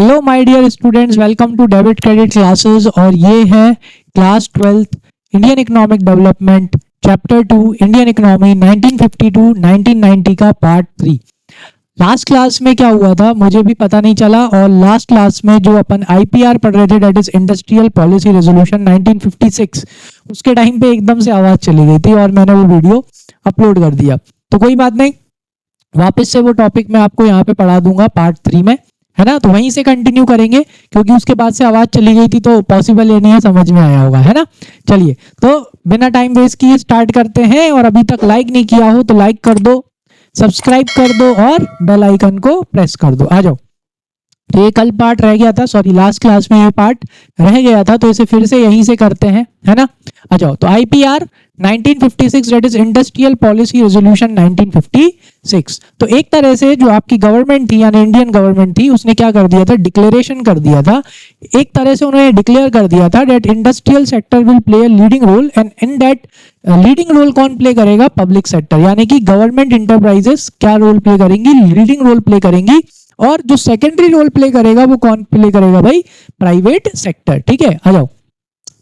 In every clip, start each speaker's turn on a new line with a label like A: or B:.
A: Hello my dear students, welcome to debit credit classes. और ये है class 12th Indian economic development chapter 2 Indian economy 1952 1990 का part 3। Last class में क्या हुआ था मुझे भी पता नहीं चला, और लास्ट क्लास में जो अपन आईपीआर पढ़ रहे थे, that is industrial policy resolution 1956, उसके टाइम पे एकदम से आवाज चली गई थी और मैंने वो वीडियो अपलोड कर दिया। तो कोई बात नहीं, वापस से वो टॉपिक मैं आपको यहाँ पे पढ़ा दूंगा पार्ट 3 में, है ना। तो वहीं से कंटिन्यू करेंगे क्योंकि उसके बाद से आवाज चली गई थी, तो पॉसिबल ये नहीं है, समझ में आया होगा, है ना। चलिए, तो बिना टाइम वेस्ट किए स्टार्ट करते हैं। और अभी तक लाइक नहीं किया हो तो लाइक कर दो, सब्सक्राइब कर दो और बेल आइकन को प्रेस कर दो। आ जाओ। तो ये कल पार्ट रह गया था, सॉरी लास्ट क्लास में ये पार्ट रह गया था, तो इसे फिर से यहीं से करते हैं, है ना। आ जाओ। तो IPR 1956 that is industrial policy resolution 1956। तो एक तरह से जो आपकी गवर्नमेंट थी, यानी इंडियन गवर्नमेंट थी, उसने क्या कर दिया था, डिक्लेरेशन कर दिया था। एक तरह से उन्होंने डिक्लेयर कर दिया था that industrial sector will play a leading role, and in that leading role कौन प्ले करेगा, पब्लिक सेक्टर, यानी कि गवर्नमेंट इंटरप्राइजेस क्या रोल प्ले करेंगी, लीडिंग रोल प्ले करेंगी। और जो सेकेंडरी रोल प्ले करेगा वो कौन प्ले करेगा भाई, प्राइवेट सेक्टर। ठीक है, आ जाओ।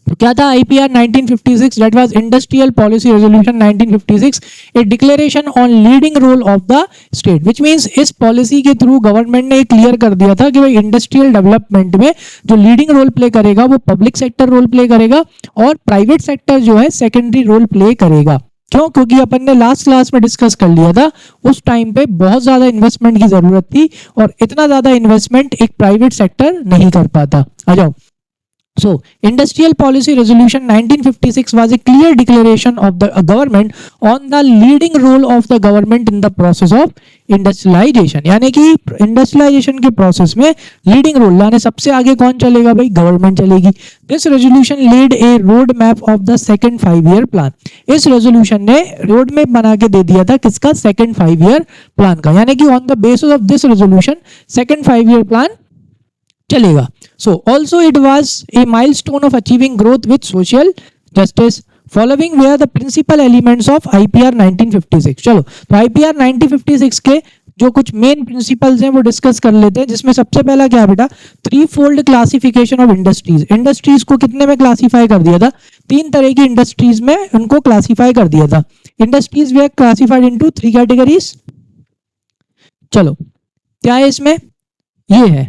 A: तो क्या था IPR 1956, that was industrial policy resolution 1956, a declaration on leading role of the state, which means इस पॉलिसी के थ्रू गवर्नमेंट ने क्लियर कर दिया था कि भाई इंडस्ट्रियल डेवलपमेंट में जो लीडिंग रोल प्ले करेगा वो पब्लिक सेक्टर रोल प्ले करेगा, और प्राइवेट सेक्टर जो है सेकेंडरी रोल प्ले करेगा। क्यों? क्योंकि अपन ने लास्ट क्लास में डिस्कस कर लिया था, उस टाइम पे बहुत ज्यादा इन्वेस्टमेंट की जरूरत थी और इतना ज्यादा इन्वेस्टमेंट एक प्राइवेट सेक्टर नहीं कर पाता। आ जाओ। So, Industrial Policy Resolution 1956 was a clear declaration of the government on the leading role of the government in the process of industrialization, यानी कि इंडस्ट्रियलाइजेशन के प्रोसेस में लीडिंग रोल, यानी सबसे आगे कौन चलेगा भाई, गवर्नमेंट चलेगी। This resolution led a road map of the second 5-year plan. इस रेजोल्यूशन ने रोड मैप बना के दे दिया था किसका, सेकंड 5-year प्लान का, यानी कि on the basis of this resolution second 5-year plan चलेगा। So also it was a milestone of achieving growth with social justice. Following were the principal elements of IPR 1956। चलो, तो IPR 1956 के जो कुछ main principles हैं वो discuss कर लेते हैं, जिसमें सबसे पहला क्या बेटा, 3-fold classification of industries. Industries को कितने में क्लासिफाई कर दिया था, 3 तरह की इंडस्ट्रीज में उनको क्लासिफाई कर दिया था। इंडस्ट्रीज वे क्लासिफाइड इनटू 3 कैटेगरीज। चलो, क्या है इसमें, ये है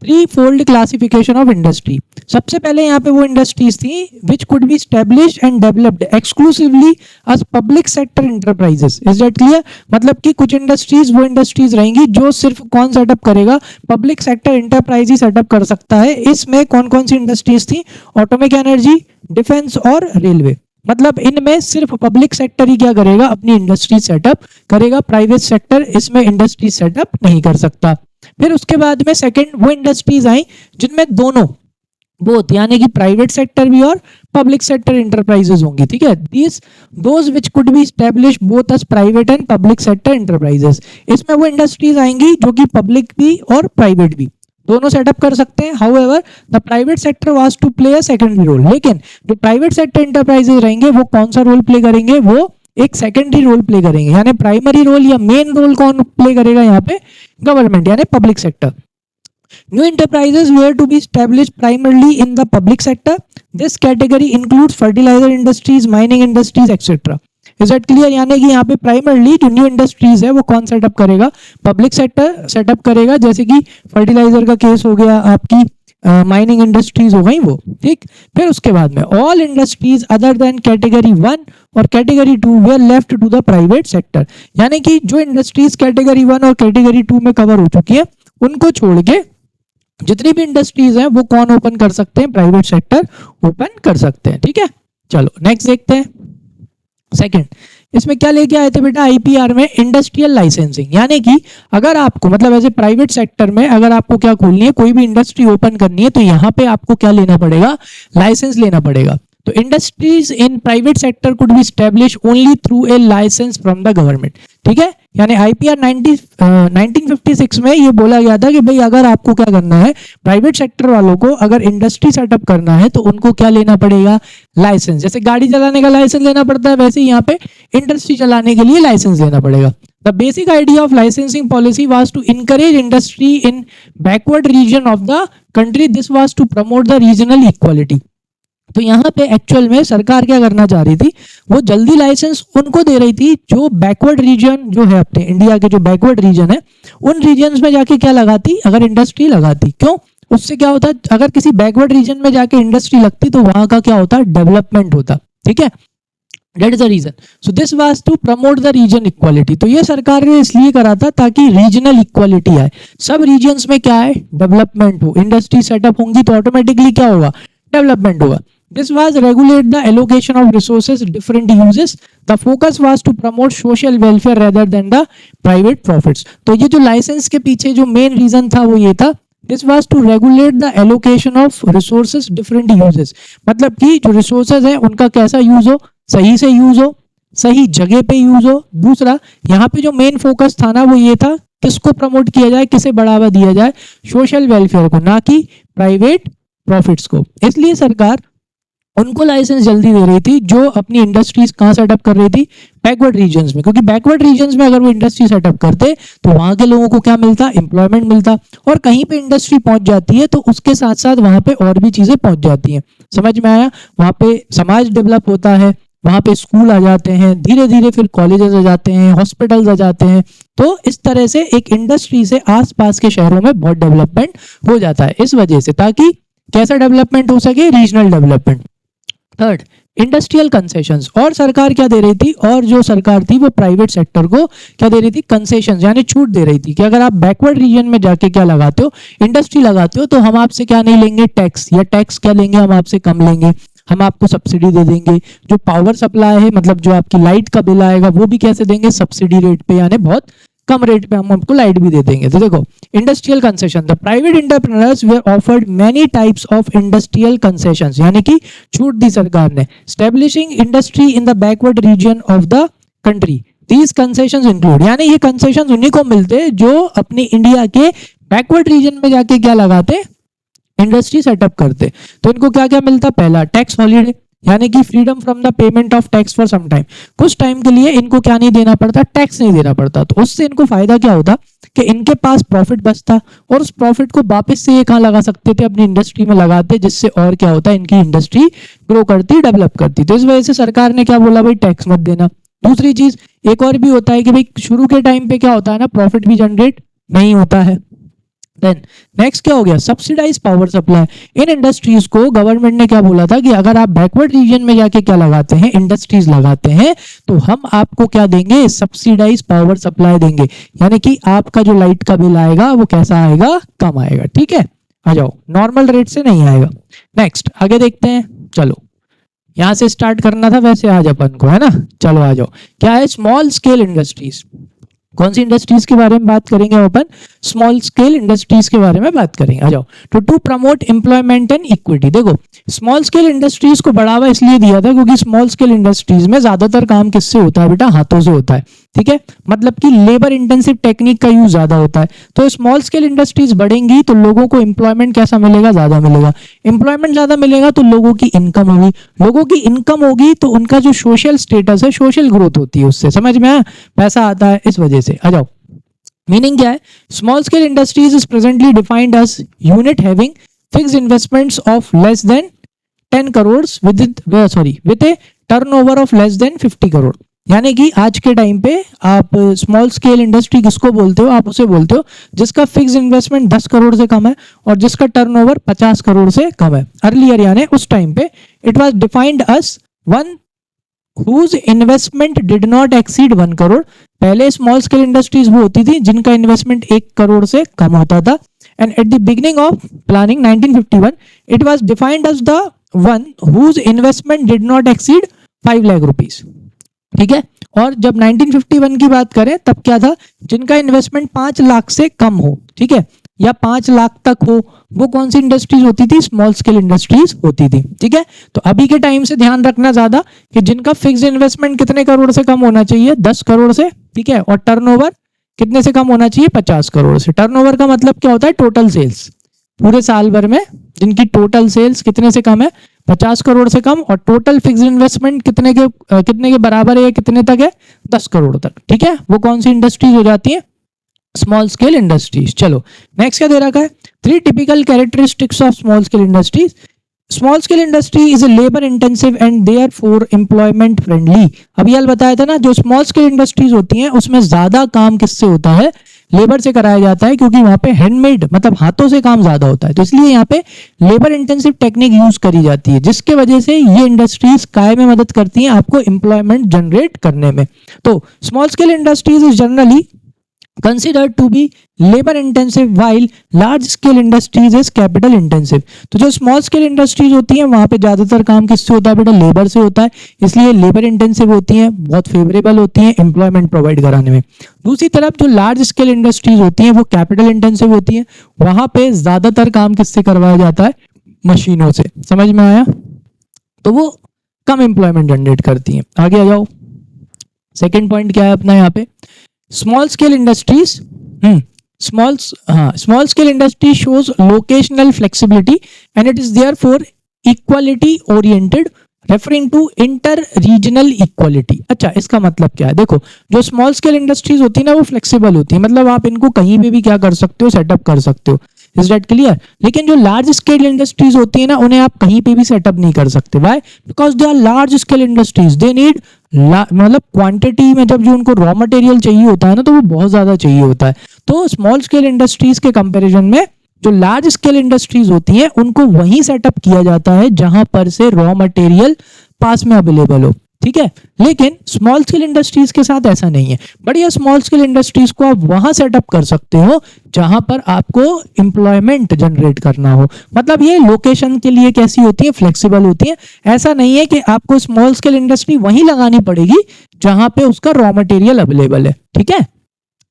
A: 3-fold क्लासिफिकेशन ऑफ इंडस्ट्री। सबसे पहले यहाँ पे वो इंडस्ट्रीज थी which could be established and developed exclusively as public sector enterprises. Is that clear? मतलब कि कुछ इंडस्ट्रीज वो इंडस्ट्रीज रहेंगी जो सिर्फ कौन सेटअप करेगा, पब्लिक सेक्टर इंटरप्राइज ही सेटअप कर सकता है। इसमें कौन कौन सी इंडस्ट्रीज थी, एटॉमिक एनर्जी, डिफेंस और रेलवे। मतलब इनमें सिर्फ पब्लिक सेक्टर ही क्या करेगा, अपनी इंडस्ट्री सेटअप करेगा, प्राइवेट सेक्टर इसमें इंडस्ट्री सेटअप नहीं कर सकता। फिर उसके बाद में सेकंड वो इंडस्ट्रीज आई जिनमें दोनों बोथ, यानी कि प्राइवेट सेक्टर भी और पब्लिक सेक्टर इंटरप्राइजेस होंगी। ठीक है, these those which could be established both as private and public sector enterprises. इसमें वो इंडस्ट्रीज आएंगी जो कि पब्लिक भी और प्राइवेट भी दोनों सेटअप कर सकते हैं। However the private sector was to play a secondary role. लेकिन जो प्राइवेट सेक्टर इंटरप्राइजेस रहेंगे वो कौन सा रोल प्ले करेंगे, वो एक सेकेंडरी रोल प्ले करेंगे। यानी प्राइमरी रोल या मेन रोल कौन प्ले करेगा यहाँ पे, गवर्नमेंट यानी public sector. New enterprises were to be established primarily in the public sector. This category includes fertilizer industries, mining industries, etc. Is that clear? यानी कि यहाँ पे प्राइमरली जो न्यू इंडस्ट्रीज है वो कौन सेटअप करेगा, पब्लिक सेक्टर सेटअप करेगा। जैसे कि फर्टिलाइजर का केस हो गया, आपकी माइनिंग इंडस्ट्रीज हो गई वो। ठीक, फिर उसके बाद में all industries other than category 1 और category 2 were left to the private sector. यानी कि जो इंडस्ट्रीज कैटेगरी 1 और कैटेगरी 2 में कवर हो चुकी है उनको छोड़ के जितनी भी इंडस्ट्रीज हैं वो कौन ओपन कर सकते हैं, प्राइवेट सेक्टर ओपन कर सकते हैं। ठीक है, चलो नेक्स्ट देखते हैं। सेकंड, इसमें क्या लेके आए थे बेटा आईपीआर में, इंडस्ट्रियल लाइसेंसिंग। यानी कि अगर आपको मतलब एज ए प्राइवेट सेक्टर में अगर आपको क्या खोलनी है, कोई भी इंडस्ट्री ओपन करनी है, तो यहाँ पे आपको क्या लेना पड़ेगा, लाइसेंस लेना पड़ेगा। तो industries in private sector could be establish only through a licence from the government. ठीक है। यानी आईपीआर 1956 में ये बोला गया था कि भाई अगर आपको क्या करना है, प्राइवेट सेक्टर वालों को अगर इंडस्ट्री सेटअप करना है तो उनको क्या लेना पड़ेगा, लाइसेंस। जैसे गाड़ी चलाने का लाइसेंस लेना पड़ता है, वैसे ही यहाँ पे इंडस्ट्री चलाने के लिए लाइसेंस लेना पड़ेगा। The basic idea of licensing policy was to encourage industry in backward region of the country, this was to promote the regional equality. तो यहाँ पे एक्चुअल में सरकार क्या करना चाह रही थी, वो जल्दी लाइसेंस उनको दे रही थी जो बैकवर्ड रीजन जो है अपने इंडिया के जो बैकवर्ड रीजन है, उन रीजन्स में जाके क्या लगाती, अगर इंडस्ट्री लगाती। क्यों, उससे क्या होता, अगर किसी बैकवर्ड रीजन में जाके इंडस्ट्री लगती तो वहां का क्या होता, डेवलपमेंट होता। ठीक है, that is the reason. So this was to promote the region equality. तो ये सरकार ने इसलिए करा था ताकि रीजनल इक्वालिटी आए, सब रीजन्स में क्या है, डेवलपमेंट हो। इंडस्ट्री सेटअप होंगी तो ऑटोमेटिकली क्या होगा, डेवलपमेंट होगा। This was regulate the allocation of resources, different uses. The focus was to promote social welfare rather than the private profits. तो ये जो लाइसेंस के पीछे जो मेन रीजन था वो ये था, This was to regulate the allocation of resources, different uses. मतलब कि जो रिसोर्सेज है उनका कैसा यूज हो, सही से यूज हो, सही जगह पे यूज हो। दूसरा यहाँ पे जो मेन फोकस था ना वो ये था, किसको प्रमोट किया जाए, किसे बढ़ावा दिया जाए, सोशल वेलफेयर को, ना कि प्राइवेट प्रॉफिट्स को। इसलिए सरकार उनको लाइसेंस जल्दी दे रही थी जो अपनी इंडस्ट्रीज कहाँ सेटअप कर रही थी, बैकवर्ड रीजन्स में। क्योंकि बैकवर्ड रीजन्स में अगर वो इंडस्ट्री सेटअप करते तो वहां के लोगों को क्या मिलता, एम्प्लॉयमेंट मिलता। और कहीं पे इंडस्ट्री पहुंच जाती है तो उसके साथ साथ वहां पे और भी चीजें पहुंच जाती हैं। समझ में आया, वहां पे समाज डेवलप होता है, वहां पे स्कूल आ जाते हैं, धीरे धीरे फिर कॉलेजेस आ जाते हैं, हॉस्पिटल्स आ जाते हैं। तो इस तरह से एक इंडस्ट्री से आसपास के शहरों में बहुत डेवलपमेंट हो जाता है इस वजह से, ताकि कैसा डेवलपमेंट हो सके, regional development. Third, industrial concessions. और सरकार क्या दे रही थी, और जो सरकार थी वो प्राइवेट सेक्टर को क्या दे रही थी, कंसेशंस यानी छूट दे रही थी कि अगर आप बैकवर्ड रीजन में जाके क्या लगाते हो, इंडस्ट्री लगाते हो, तो हम आपसे क्या नहीं लेंगे, टैक्स, या टैक्स क्या लेंगे, हम आपसे कम लेंगे, हम आपको सब्सिडी दे देंगे। जो पावर सप्लाई है, मतलब जो आपकी लाइट का बिल आएगा वो भी कैसे देंगे, सब्सिडी रेट पे, यानी बहुत कम रेट पे हम आपको लाइट भी दे देंगे। तो देखो, industrial concession, the private entrepreneurs were offered many types of industrial concessions, यानी कि छूट दी सरकार ने। Establishing industry in the backward region of the country, these concessions include, यानी ये कंसेशंस उन्हीं को मिलते जो अपनी इंडिया के बैकवर्ड रीजन में जाके क्या लगाते, इंडस्ट्री सेटअप करते। तो इनको क्या क्या मिलता, पहला टैक्स हॉलीडे, यानी कि freedom from the payment of tax for some time, कुछ टाइम के लिए इनको क्या नहीं देना पड़ता, टैक्स नहीं देना पड़ता। तो उससे इनको फायदा क्या होता कि इनके पास प्रॉफिट बचता, और उस प्रॉफिट को वापस से ये कहाँ लगा सकते थे, अपनी इंडस्ट्री में लगाते, जिससे और क्या होता है, इनकी इंडस्ट्री ग्रो करती, डेवलप करती। तो इस वजह से सरकार ने क्या बोला, भाई टैक्स मत देना। दूसरी चीज एक और भी होता है कि भाई शुरू के टाइम पे क्या होता है ना, प्रॉफिट भी जनरेट नहीं होता है। देन नेक्स्ट क्या हो गया, सब्सिडाइज पावर सप्लाई। इन इंडस्ट्रीज को गवर्नमेंट ने क्या बोला था कि अगर आप बैकवर्ड रीजन में जाके क्या लगाते हैं, इंडस्ट्रीज लगाते हैं, तो हम आपको क्या देंगे, सब्सिडाइज पावर सप्लाई देंगे, यानी कि आपका जो लाइट का बिल आएगा वो कैसा आएगा, कम आएगा। ठीक है, आ जाओ, नॉर्मल रेट से नहीं आएगा। नेक्स्ट आगे देखते हैं, चलो यहां से स्टार्ट करना था वैसे आज अपन को, है ना। चलो आ जाओ, क्या है, स्मॉल स्केल इंडस्ट्रीज। कौन सी इंडस्ट्रीज के बारे में बात करेंगे अपन, स्मॉल स्केल इंडस्ट्रीज के बारे में बात करेंगे। आ जाओ, to promote employment and equity. देखो, स्मॉल स्केल इंडस्ट्रीज को बढ़ावा इसलिए दिया था क्योंकि स्मॉल स्केल इंडस्ट्रीज में ज्यादातर काम किससे होता है बेटा, हाथों से होता है। ठीक है, मतलब कि लेबर इंटेंसिव टेक्निक का यूज ज्यादा होता है। तो स्मॉल स्केल इंडस्ट्रीज बढ़ेंगी तो लोगों को एम्प्लॉयमेंट कैसा मिलेगा, ज्यादा मिलेगा। एम्प्लॉयमेंट ज्यादा मिलेगा तो लोगों की इनकम होगी, लोगों की इनकम होगी तो उनका जो सोशल स्टेटस है, सोशल ग्रोथ होती है, उससे समझ में आया, पैसा आता है इस वजह से। आ जाओ, मीनिंग क्या है, small scale industries is presently defined as unit having fixed investments of less than 10 crore with a turnover of less than 50 crore. यानी कि आज के टाइम पे आप स्मॉल स्केल इंडस्ट्री किसको बोलते हो, आप उसे बोलते हो जिसका फिक्स इन्वेस्टमेंट 10 करोड़ से कम है और जिसका टर्नओवर 50 करोड़ से कम है। अर्लियर यानी उस टाइम पे it was defined as one whose investment did not exceed 1 crore. पहले स्मॉल स्केल इंडस्ट्रीज वो होती थी जिनका इन्वेस्टमेंट 1 करोड़ से कम होता था। And at the beginning of planning 1951 it was defined as the one whose investment did not exceed 5 lakh rupees. ठीक है, और जब 1951 की बात करें तब क्या था, जिनका इन्वेस्टमेंट 5 लाख से कम हो, ठीक है, या 5 लाख तक हो, वो कौन सी इंडस्ट्रीज होती थी, स्मॉल स्केल इंडस्ट्रीज होती थी। ठीक है, तो अभी के टाइम से ध्यान रखना ज्यादा कि जिनका फिक्स इन्वेस्टमेंट कितने करोड़ से कम होना चाहिए, 10 करोड़ से ठीक है, और टर्नओवर कितने से कम होना चाहिए, 50 करोड़ से। टर्नओवर का मतलब क्या होता है, टोटल सेल्स, पूरे साल भर में जिनकी टोटल सेल्स कितने से कम है, 50 करोड़ से कम, और टोटल फिक्स्ड इन्वेस्टमेंट कितने के बराबर है, कितने तक है, 10 करोड़ तक। ठीक है, वो कौन सी इंडस्ट्रीज हो जाती है, स्मॉल स्केल इंडस्ट्रीज। चलो नेक्स्ट क्या दे रखा है, 3 typical characteristics of small scale industries. Small scale industry is a labour intensive and therefore employment friendly. अभी यार बताया था ना, जो स्मॉल स्केल इंडस्ट्रीज होती हैं उसमें ज्यादा काम किससे होता है, लेबर से कराया जाता है, क्योंकि वहां पे हैंडमेड मतलब हाथों से काम ज्यादा होता है, तो इसलिए यहाँ पे लेबर इंटेंसिव टेक्निक यूज करी जाती है, जिसके वजह से ये इंडस्ट्रीज काय में मदद करती हैं, आपको एम्प्लॉयमेंट जनरेट करने में। तो small scale industries is generally considered to be labor intensive while large scale industries is capital intensive। तो जो स्मॉल स्केल इंडस्ट्रीज होती हैं वहां पे ज्यादातर काम किससे होता है बेटा, लेबर से होता है, इसलिए लेबर इंटेंसिव होती हैं, बहुत फेवरेबल होती हैं एम्प्लॉयमेंट प्रोवाइड कराने में। दूसरी तरफ जो लार्ज स्केल इंडस्ट्रीज होती हैं वो कैपिटल इंटेंसिव होती हैं, वहां पे ज्यादातर काम किससे करवाया जाता है, मशीनों से। समझ में आया, तो वो कम एम्प्लॉयमेंट जनरेट करती हैं। आगे आ जाओ, सेकेंड पॉइंट क्या है अपना यहाँ पे, small scale industries, small scale industry shows locational flexibility and it is therefore equality oriented referring to inter regional equality. अच्छा, इसका मतलब क्या है, देखो जो स्मॉल स्केल इंडस्ट्रीज होती है ना वो फ्लेक्सिबल होती है, मतलब आप इनको कहीं पे भी क्या कर सकते हो, सेटअप कर सकते हो। Is that clear? लेकिन जो लार्ज स्केल इंडस्ट्रीज होती है ना उन्हें आप कहीं पे भी सेटअप नहीं कर सकते। Why? Because they are large scale industries, they need मतलब क्वांटिटी में जब जो उनको रॉ मटेरियल चाहिए होता है ना तो वो बहुत ज्यादा चाहिए होता है। तो स्मॉल स्केल इंडस्ट्रीज के कंपैरिजन में जो लार्ज स्केल इंडस्ट्रीज होती हैं उनको वहीं सेटअप किया जाता है जहां पर से रॉ मटेरियल पास में अवेलेबल हो। ठीक है, लेकिन स्मॉल स्केल इंडस्ट्रीज के साथ ऐसा नहीं है। बढ़िया, स्मॉल स्केल इंडस्ट्रीज को आप वहां सेटअप कर सकते हो जहां पर आपको एम्प्लॉयमेंट जनरेट करना हो। मतलब ये लोकेशन के लिए कैसी होती है, फ्लेक्सिबल होती है। ऐसा नहीं है कि आपको स्मॉल स्केल इंडस्ट्री वहीं लगानी पड़ेगी जहां पे उसका रॉ मटेरियल अवेलेबल है। ठीक है,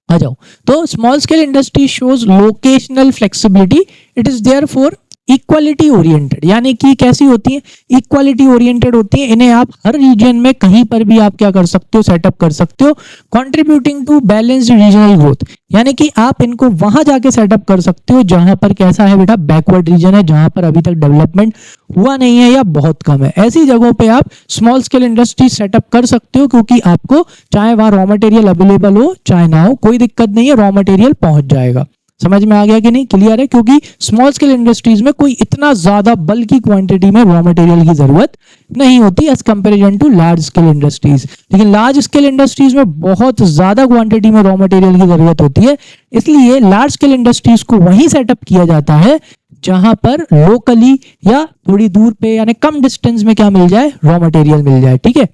A: आ जाओ, तो small scale industry shows locational flexibility, it is therefore equality oriented, यानी कि कैसी होती है, इक्वालिटी ओरिएंटेड होती है। इन्हें आप हर रीजन में कहीं पर भी आप क्या कर सकते हो, सेटअप कर सकते हो। Contributing to balanced regional growth, यानी कि आप इनको वहां जाके सेटअप कर सकते हो जहां पर कैसा है बेटा, बैकवर्ड रीजन है, जहां पर अभी तक डेवलपमेंट हुआ नहीं है या बहुत कम है। ऐसी जगहों पे आप स्मॉल स्केल इंडस्ट्री सेटअप कर सकते हो, क्योंकि आपको चाहे वहां रॉ मटेरियल अवेलेबल हो चाहे ना हो, कोई दिक्कत नहीं है, रॉ मटेरियल पहुंच जाएगा। समझ में आ गया कि नहीं, क्लियर है? क्योंकि स्मॉल स्केल इंडस्ट्रीज में कोई इतना ज्यादा बल्कि क्वांटिटी में रॉ मटेरियल की जरूरत नहीं होती as comparison to large scale industries. लेकिन लार्ज स्केल इंडस्ट्रीज में बहुत ज्यादा क्वांटिटी में रॉ मटेरियल की जरूरत होती है, इसलिए लार्ज स्केल इंडस्ट्रीज को वहीं सेटअप किया जाता है जहां पर लोकली या थोड़ी दूर पे यानी कम डिस्टेंस में क्या मिल जाए, रॉ मटेरियल मिल जाए। ठीक है,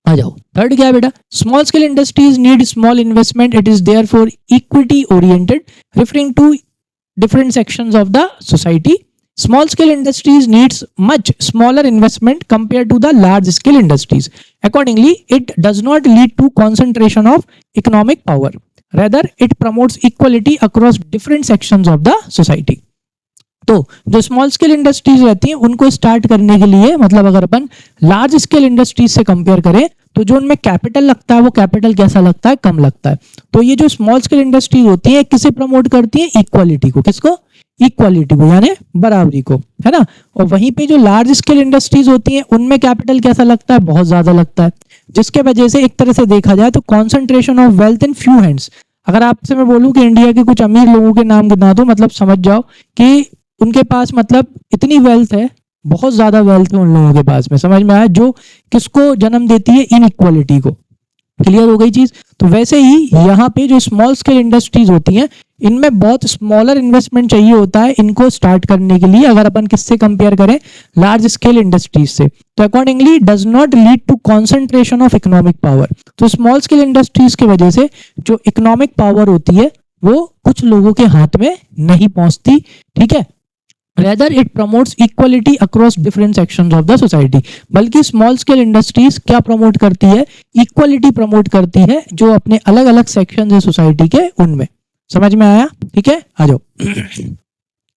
A: आ जाओ, थर्ड क्या है बेटा, small scale industries need small investment, it is therefore equity oriented referring to different sections of the society. Small scale industries needs much smaller investment compare to the large scale industries. Accordingly it does not lead to concentration of economic power, rather it promotes equality across different sections of the society. तो जो small scale industries रहती हैं उनको start करने के लिए, मतलब अगर अपन लार्ज स्केल इंडस्ट्रीज से कंपेयर करें तो जो उनमें कैपिटल लगता है वो कैपिटल कैसा लगता है, कम लगता है। तो ये जो स्मॉल स्केल इंडस्ट्रीज होती है किसे प्रमोट करती है, इक्वालिटी को। किसको? इक्वालिटी को, यानी बराबरी को, है ना। और वहीं पे जो लार्ज स्केल इंडस्ट्रीज होती हैं उनमें कैपिटल कैसा लगता है, बहुत ज्यादा लगता है, जिसके वजह से एक तरह से देखा जाए तो concentration of wealth in few hands. अगर आपसे मैं बोलूं कि इंडिया के कुछ अमीर लोगों के नाम गिना दो, मतलब समझ जाओ कि उनके पास मतलब इतनी वेल्थ है, बहुत ज्यादा वेल्थ है उन लोगों के पास में। समझ में आया? जो किसको जन्म देती है, इनइक्वालिटी को। क्लियर हो गई चीज? तो वैसे ही यहाँ पे जो स्मॉल स्केल इंडस्ट्रीज होती हैं इनमें बहुत स्मॉलर इन्वेस्टमेंट चाहिए होता है इनको स्टार्ट करने के लिए, अगर अपन किससे कंपेयर करें, लार्ज स्केल इंडस्ट्रीज से। तो accordingly does not lead to concentration of economic power. तो स्मॉल स्केल इंडस्ट्रीज की वजह से जो इकोनॉमिक पावर होती है वो कुछ लोगों के हाथ में नहीं पहुंचती। ठीक है, rather it promotes equality across different sections of the society। बल्कि स्मॉल स्केल इंडस्ट्रीज क्या प्रमोट करती है, इक्वालिटी प्रमोट करती है जो अपने अलग अलग सेक्शन है सोसाइटी के उनमें। समझ में आया? ठीक है, आ जाओ।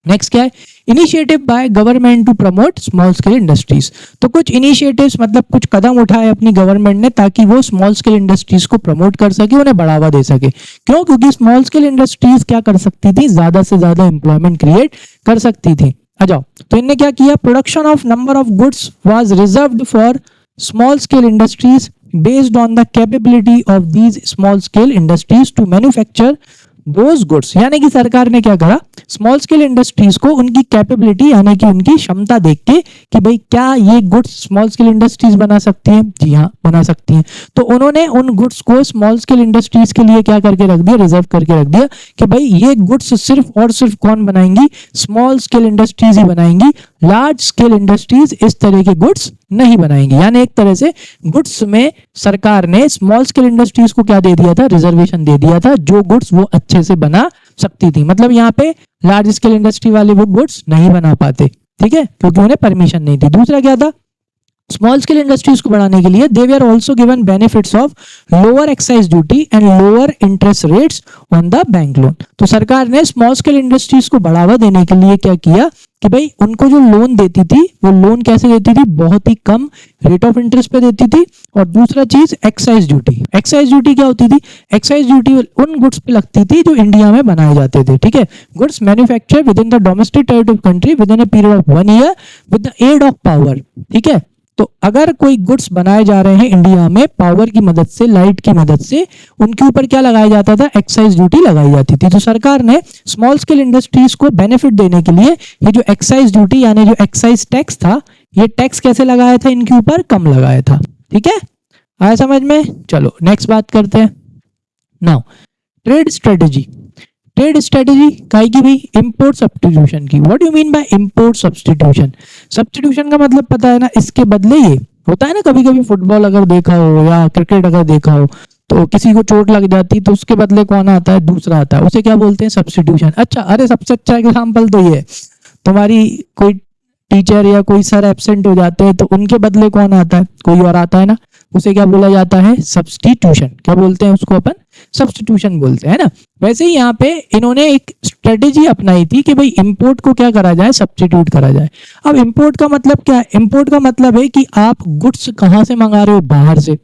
A: नेक्स्ट क्या है, initiative by government to promote small scale industries. तो कुछ इनिशिएटिव्स मतलब कुछ कदम उठाए अपनी गवर्नमेंट ने ताकि वो स्मॉल स्केल इंडस्ट्रीज को प्रमोट कर सके, उन्हें बढ़ावा दे सके। क्यों? क्योंकि स्मॉल स्केल इंडस्ट्रीज क्या कर सकती थी, ज्यादा से ज्यादा एम्प्लॉयमेंट क्रिएट कर सकती थी। आ जाओ, तो इनने क्या किया, production of number of goods was reserved for small scale industries based on the capability of these small scale industries to manufacture those goods. यानी कि सरकार ने क्या करा, स्मॉल स्केल इंडस्ट्रीज को उनकी कैपेबिलिटी यानी कि उनकी क्षमता देख के कि भाई क्या ये गुड्स स्मॉल स्केल इंडस्ट्रीज बना सकती हैं, जी हाँ बना सकती हैं। तो उन्होंने उन गुड्स को स्मॉल स्केल इंडस्ट्रीज के लिए क्या करके रख दिया, रिजर्व करके रख दिया कि भाई ये गुड्स सिर्फ और सिर्फ कौन बनाएंगी, स्मॉल स्केल इंडस्ट्रीज ही बनाएंगी, लार्ज स्केल इंडस्ट्रीज इस तरह के गुड्स नहीं बनाएंगे। यानी एक तरह से गुड्स में सरकार ने स्मॉल स्केल इंडस्ट्रीज को क्या दे दिया था, रिजर्वेशन दे दिया था, जो गुड्स वो अच्छे से बना सकती थी। मतलब यहाँ पे लार्ज स्केल इंडस्ट्री वाले वो गुड्स नहीं बना पाते, ठीक है, क्योंकि उन्हें परमिशन नहीं थी। दूसरा क्या था, स्मॉल स्केल इंडस्ट्रीज को बढ़ाने के लिए they were also given benefits of lower excise duty and lower interest rates on the bank loan. तो सरकार ने स्मॉल स्केल इंडस्ट्रीज को बढ़ावा देने के लिए क्या किया कि भाई उनको जो लोन देती थी वो लोन कैसे देती थी, बहुत ही कम रेट ऑफ इंटरेस्ट पे देती थी। और दूसरा चीज एक्साइज ड्यूटी। एक्साइज ड्यूटी क्या होती थी, एक्साइज ड्यूटी उन गुड्स पे लगती थी जो इंडिया में बनाए जाते थे, ठीक है, goods manufacture within the domestic territory of country within a period of 1 year with the aid of power, ठीक है। तो अगर कोई गुड्स बनाए जा रहे हैं इंडिया में पावर की मदद से, लाइट की मदद से, उनके ऊपर क्या लगाया जाता था, एक्साइज ड्यूटी लगाई जाती थी। तो सरकार ने स्मॉल स्केल इंडस्ट्रीज को बेनिफिट देने के लिए ये जो एक्साइज ड्यूटी यानी जो एक्साइज टैक्स था, ये टैक्स कैसे लगाया था, इनके ऊपर कम लगाया था, ठीक है, आया समझ में। चलो नेक्स्ट बात करते हैं। Now trade strategy. Trade strategy काय की भाई, इंपोर्ट सब्स्टिट्यूशन की। What you mean by import substitution? Substitution का मतलब पता है ना, इसके बदले ये होता है ना, कभी कभी फुटबॉल अगर देखा हो या क्रिकेट अगर देखा हो तो किसी को चोट लग जाती तो उसके बदले कौन आता है, दूसरा आता है, उसे क्या बोलते हैं, सब्स्टिट्यूशन। अच्छा, अरे सबसे अच्छा एग्जाम्पल तो ये है, तुम्हारी कोई टीचर या कोई सर एब्सेंट हो जाते हैं तो उनके बदले कौन आता है, कोई और आता है ना, उसे क्या बोला जाता है, सब्स्टिट्यूशन। क्या बोलते हैं उसको अपन, सब्स्टिट्यूशन बोलते हैं ना। वैसे ही यहाँ पे इन्होंने एक स्ट्रेटेजी अपनाई थी कि भाई इंपोर्ट को क्या करा जाए, सब्स्टिट्यूट करा जाए। अब इंपोर्ट का मतलब क्या है, इंपोर्ट का मतलब है कि आप गुड्स कहाँ से मंगा रहे हो, बाहर से।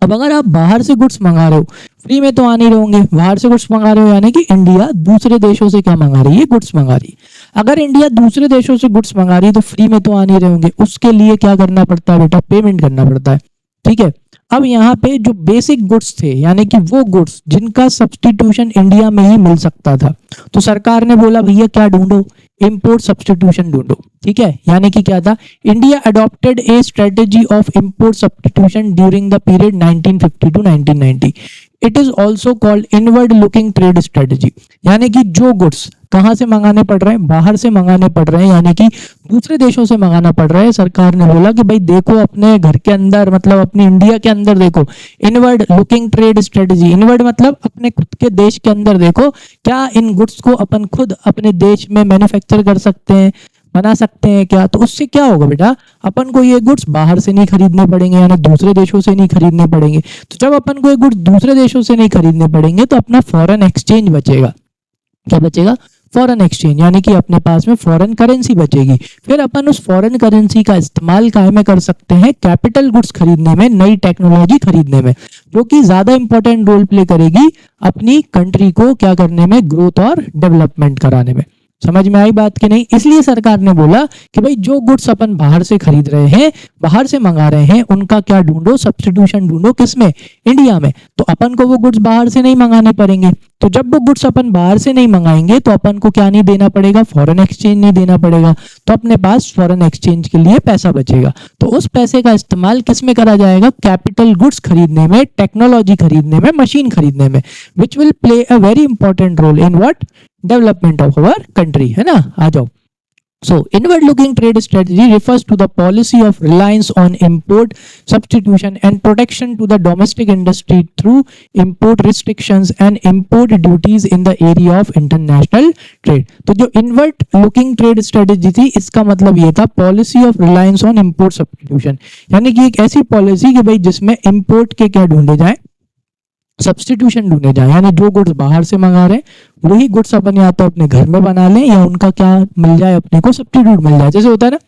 A: अब अगर आप बाहर से गुड्स मंगा रहे हो, फ्री में तो आ नहीं रहोगे, बाहर से गुड्स मंगा रहे हो यानी कि इंडिया दूसरे देशों से क्या मंगा रही है, गुड्स मंगा रही है। अगर इंडिया दूसरे देशों से गुड्स मंगा रही है तो फ्री में तो आ नहीं रहोगे, उसके लिए क्या करना पड़ता है बेटा, पेमेंट करना पड़ता है, ठीक है। अब यहाँ पे जो बेसिक गुड्स थे यानी कि वो गुड्स जिनका सब्स्टिट्यूशन इंडिया में ही मिल सकता था, तो सरकार ने बोला भैया क्या ढूंढो, इंपोर्ट सब्स्टिट्यूशन ढूंढो, ठीक है। यानी कि क्या था, India adopted a strategy of import substitution during the period 1950 to 1990। It is also called inward looking trade strategy. यानी कि जो गुड्स कहां से मंगाने पड़ रहे हैं, बाहर से मंगाने पड़ रहे हैं, यानी कि दूसरे देशों से मंगाना पड़ रहा है, सरकार ने बोला कि भाई देखो अपने घर के अंदर, मतलब अपने इंडिया के अंदर देखो, inward looking trade strategy. Inward मतलब अपने खुद के देश के अंदर देखो, क्या इन गुड्स को अपन खुद अपने देश में मैन्युफैक्चर कर सकते हैं, बना सकते हैं क्या। तो उससे क्या होगा बेटा, अपन को ये गुड्स बाहर से नहीं खरीदने पड़ेंगे, यानी दूसरे देशों से नहीं खरीदने पड़ेंगे। तो जब अपन को ये गुड्स दूसरे देशों से नहीं खरीदने पड़ेंगे तो अपना फॉरेन एक्सचेंज बचेगा। क्या बचेगा, फॉरेन एक्सचेंज, यानी कि अपने पास में फॉरेन करेंसी बचेगी। फिर अपन उस फॉरेन करेंसी का इस्तेमाल काहे में कर सकते हैं, कैपिटल गुड्स खरीदने में, नई टेक्नोलॉजी खरीदने में, जो कि ज्यादा इंपॉर्टेंट रोल प्ले करेगी अपनी कंट्री को क्या करने में, ग्रोथ और डेवलपमेंट कराने में। समझ में आई बात कि नहीं। इसलिए सरकार ने बोला कि भाई जो गुड्स अपन बाहर से खरीद रहे हैं, बाहर से मंगा रहे हैं, उनका क्या ढूंढो, सब्स्टिट्यूशन ढूंढो, किसमें, इंडिया में। तो अपन को वो गुड्स बाहर से नहीं मंगाने पड़ेंगे। तो जब वो गुड्स अपन बाहर से नहीं मंगाएंगे तो अपन को क्या नहीं देना पड़ेगा, फॉरेन एक्सचेंज नहीं देना पड़ेगा। तो अपने पास फॉरेन एक्सचेंज के लिए पैसा बचेगा। तो उस पैसे का इस्तेमाल किस में करा जाएगा, कैपिटल गुड्स खरीदने में, टेक्नोलॉजी खरीदने में, मशीन खरीदने में, which will play a very important role in what, development of our country, है ना। आ जाओ। So, inward looking trade strategy refers to the policy of reliance on import substitution and protection to the domestic industry through import restrictions and import duties in the area of international trade. तो जो inward looking trade strategy थी, इसका मतलब ये था policy of reliance on import substitution, यानी कि एक ऐसी पॉलिसी कि भाई जिसमें import के क्या ढूंढे जाए, सब्स्टिट्यूशन ढूंढे जाए, यानी जो गुड्स बाहर से मंगा रहे हैं वही गुड्स अपन या तो अपने घर में बना लें या उनका क्या मिल जाए, अपने को सब्स्टिट्यूट मिल जाए। जैसे होता है ना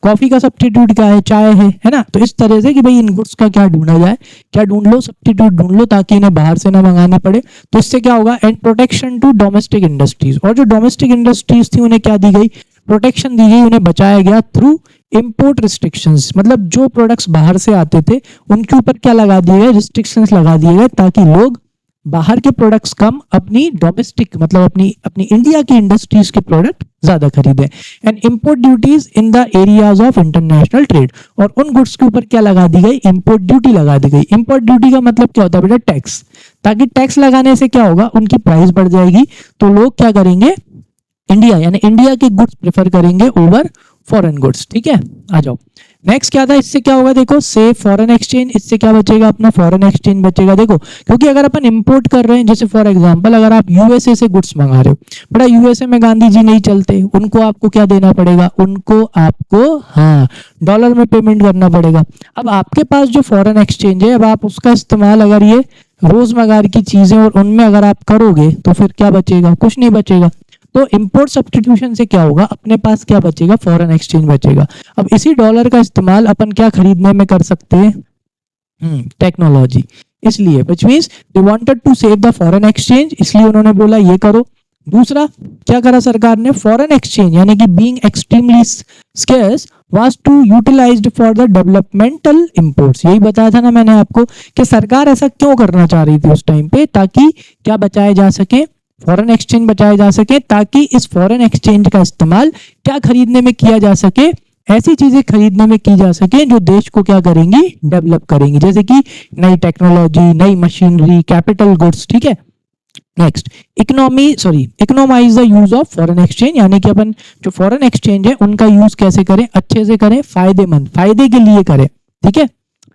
A: कॉफी का सब्स्टिट्यूट क्या है, चाय है ना। तो इस तरह से कि भाई इन गुड्स का क्या ढूंढा जाए, क्या ढूंढ लो, सब्स्टिट्यूट ढूंढ लो ताकि इन्हें बाहर से ना मंगाने पड़े। तो इससे क्या होगा, and protection to domestic industries, और जो डोमेस्टिक इंडस्ट्रीज थी उन्हें क्या दी गई, प्रोटेक्शन दी गई, उन्हें बचाया गया थ्रू इंपोर्ट रिस्ट्रिक्शंस। मतलब जो प्रोडक्ट्स बाहर से आते थे उनके ऊपर क्या लगा दिए गए, रिस्ट्रिक्शंस लगा दिए गए, ताकि लोग बाहर के प्रोडक्ट्स कम, अपनी डोमेस्टिक मतलब अपनी इंडिया की इंडस्ट्रीज के प्रोडक्ट ज्यादा खरीदें। And import duties in the areas of international trade, और उन गुड्स के ऊपर क्या लगा दी गई, इंपोर्ट ड्यूटी लगा दी गई। इंपोर्ट ड्यूटी का मतलब क्या होता है बेटा, टैक्स। ताकि टैक्स लगाने से क्या होगा, उनकी प्राइस बढ़ जाएगी, तो लोग क्या करेंगे, इंडिया यानी इंडिया के गुड्स प्रेफर करेंगे ओवर फॉरेन गुड्स। ठीक है, आ जाओ नेक्स्ट क्या था, इससे क्या होगा, देखो सेव फॉरेन एक्सचेंज, इससे क्या बचेगा, अपना फॉरेन एक्सचेंज बचेगा। देखो क्योंकि अगर अपन इंपोर्ट कर रहे हैं, जैसे फॉर एग्जांपल अगर आप यूएसए से गुड्स मंगा रहे हो, बड़ा यूएसए में गांधी जी नहीं चलते, उनको आपको क्या देना पड़ेगा, उनको आपको हाँ डॉलर में पेमेंट करना पड़ेगा। अब आपके पास जो फॉरेन एक्सचेंज है, अब आप उसका इस्तेमाल अगर ये रोजमर्रा की चीजें और उनमें अगर आप करोगे तो फिर क्या बचेगा, कुछ नहीं बचेगा। तो इंपोर्ट सब्स्टिट्यूशन से क्या होगा, अपने पास क्या बचेगा, फॉरेन एक्सचेंज बचेगा। अब इसी डॉलर का इस्तेमाल अपन क्या खरीदने में कर सकते हैं, टेक्नोलॉजी। इसलिए which means they wanted to save the foreign exchange, इसलिए उन्होंने बोला ये करो। दूसरा क्या करा सरकार ने, फॉरेन एक्सचेंज यानी कि being extremely scarce was to utilized for the developmental imports. यही बताया था ना मैंने आपको कि सरकार ऐसा क्यों करना चाह रही थी उस टाइम पे, ताकि क्या बचाए जा सके, फॉरेन एक्सचेंज बचाए जा सके, ताकि इस फॉरेन एक्सचेंज का इस्तेमाल क्या खरीदने में किया जा सके, ऐसी चीजें खरीदने में की जा सके जो देश को क्या करेंगी, डेवलप करेंगी, जैसे कि नई टेक्नोलॉजी, नई मशीनरी, कैपिटल गुड्स। ठीक है, next economize the use of foreign exchange, यानी कि अपन जो फॉरेन एक्सचेंज है उनका यूज कैसे करें, अच्छे से करें, फायदेमंद, फायदे के लिए करें। ठीक है,